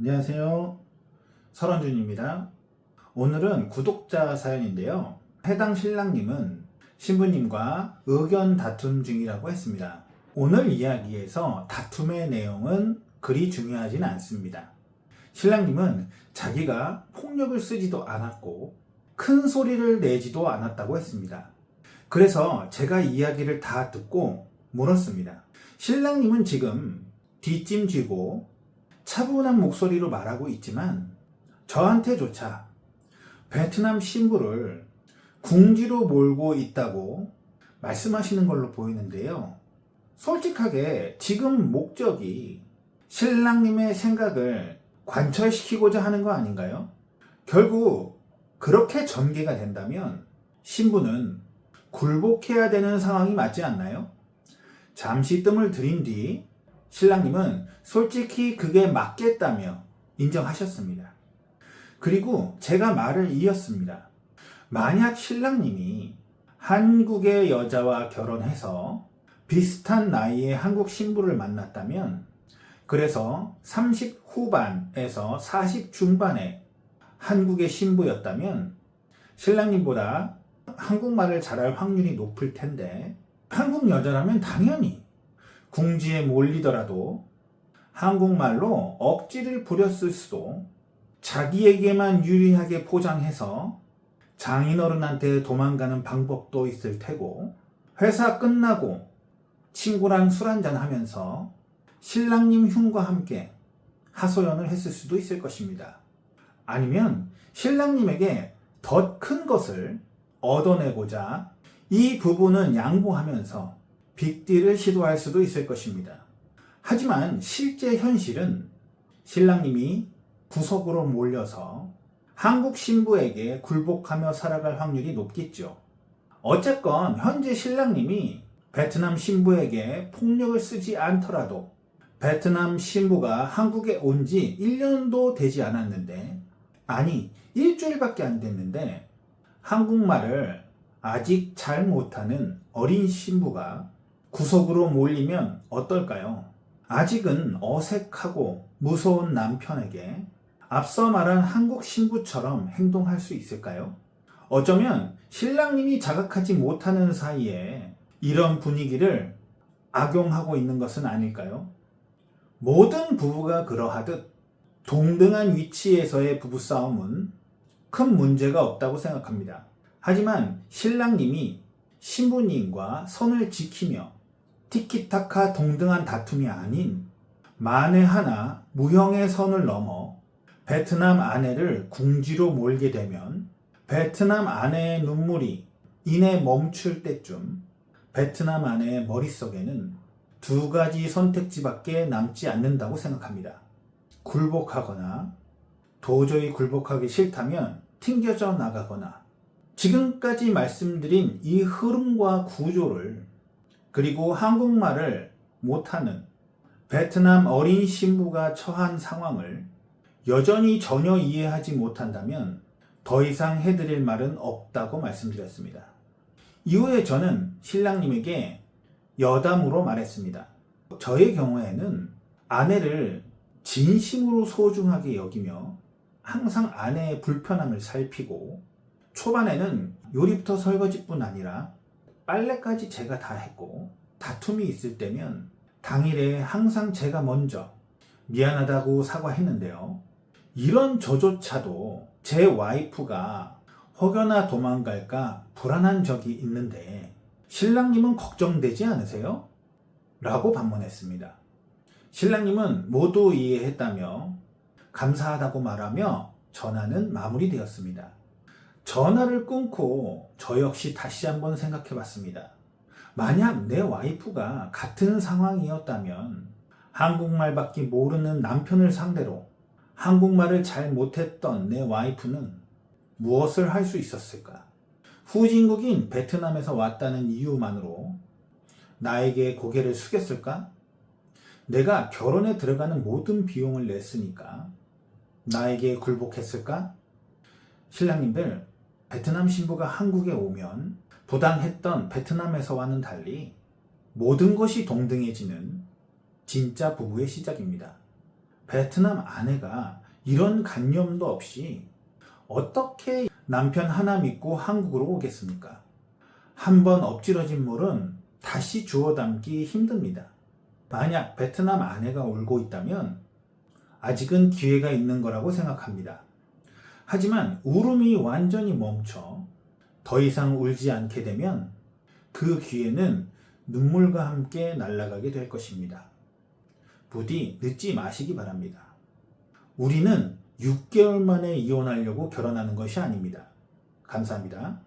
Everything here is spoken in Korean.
안녕하세요. 설원준입니다. 오늘은 구독자 사연인데요. 해당 신랑님은 신부님과 의견 다툼 중이라고 했습니다. 오늘 이야기에서 다툼의 내용은 그리 중요하진 않습니다. 신랑님은 자기가 폭력을 쓰지도 않았고 큰 소리를 내지도 않았다고 했습니다. 그래서 제가 이야기를 다 듣고 물었습니다. 신랑님은 지금 뒷짐지고 차분한 목소리로 말하고 있지만 저한테조차 베트남 신부를 궁지로 몰고 있다고 말씀하시는 걸로 보이는데요. 솔직하게 지금 목적이 신랑님의 생각을 관철시키고자 하는 거 아닌가요? 결국 그렇게 전개가 된다면 신부는 굴복해야 되는 상황이 맞지 않나요? 잠시 뜸을 들인 뒤 신랑님은 솔직히 그게 맞겠다며 인정하셨습니다. 그리고 제가 말을 이었습니다. 만약 신랑님이 한국의 여자와 결혼해서 비슷한 나이의 한국 신부를 만났다면, 그래서 30 후반에서 40 중반의 한국의 신부였다면 신랑님보다 한국말을 잘할 확률이 높을 텐데, 한국 여자라면 당연히 궁지에 몰리더라도 한국말로 억지를 부렸을 수도, 자기에게만 유리하게 포장해서 장인어른한테 도망가는 방법도 있을 테고, 회사 끝나고 친구랑 술 한잔 하면서 신랑님 흉과 함께 하소연을 했을 수도 있을 것입니다. 아니면 신랑님에게 더 큰 것을 얻어내고자 이 부분은 양보하면서 빅딜을 시도할 수도 있을 것입니다. 하지만 실제 현실은 신랑님이 구석으로 몰려서 한국 신부에게 굴복하며 살아갈 확률이 높겠죠. 어쨌건 현재 신랑님이 베트남 신부에게 폭력을 쓰지 않더라도 베트남 신부가 한국에 온 지 1년도 되지 않았는데, 아니 일주일밖에 안 됐는데 한국말을 아직 잘 못하는 어린 신부가 구석으로 몰리면 어떨까요? 아직은 어색하고 무서운 남편에게 앞서 말한 한국 신부처럼 행동할 수 있을까요? 어쩌면 신랑님이 자각하지 못하는 사이에 이런 분위기를 악용하고 있는 것은 아닐까요? 모든 부부가 그러하듯 동등한 위치에서의 부부싸움은 큰 문제가 없다고 생각합니다. 하지만 신랑님이 신부님과 선을 지키며 티키타카 동등한 다툼이 아닌 만에 하나 무형의 선을 넘어 베트남 아내를 궁지로 몰게 되면 베트남 아내의 눈물이 이내 멈출 때쯤 베트남 아내의 머릿속에는 두 가지 선택지밖에 남지 않는다고 생각합니다. 굴복하거나 도저히 굴복하기 싫다면 튕겨져 나가거나, 지금까지 말씀드린 이 흐름과 구조를, 그리고 한국말을 못하는 베트남 어린 신부가 처한 상황을 여전히 전혀 이해하지 못한다면 더 이상 해드릴 말은 없다고 말씀드렸습니다. 이후에 저는 신랑님에게 여담으로 말했습니다. 저의 경우에는 아내를 진심으로 소중하게 여기며 항상 아내의 불편함을 살피고, 초반에는 요리부터 설거지뿐 아니라 빨래까지 제가 다 했고, 다툼이 있을 때면 당일에 항상 제가 먼저 미안하다고 사과했는데요. 이런 저조차도 제 와이프가 혹여나 도망갈까 불안한 적이 있는데 신랑님은 걱정되지 않으세요? 라고 반문했습니다. 신랑님은 모두 이해했다며 감사하다고 말하며 전화는 마무리되었습니다. 전화를 끊고 저 역시 다시 한번 생각해 봤습니다. 만약 내 와이프가 같은 상황이었다면 한국말밖에 모르는 남편을 상대로 한국말을 잘 못했던 내 와이프는 무엇을 할 수 있었을까? 후진국인 베트남에서 왔다는 이유만으로 나에게 고개를 숙였을까? 내가 결혼에 들어가는 모든 비용을 냈으니까 나에게 굴복했을까? 신랑님들, 베트남 신부가 한국에 오면 부당했던 베트남에서와는 달리 모든 것이 동등해지는 진짜 부부의 시작입니다. 베트남 아내가 이런 간념도 없이 어떻게 남편 하나 믿고 한국으로 오겠습니까? 한번 엎질러진 물은 다시 주워 담기 힘듭니다. 만약 베트남 아내가 울고 있다면 아직은 기회가 있는 거라고 생각합니다. 하지만 울음이 완전히 멈춰 더 이상 울지 않게 되면 그 기회는 눈물과 함께 날아가게 될 것입니다. 부디 늦지 마시기 바랍니다. 우리는 6개월 만에 이혼하려고 결혼하는 것이 아닙니다. 감사합니다.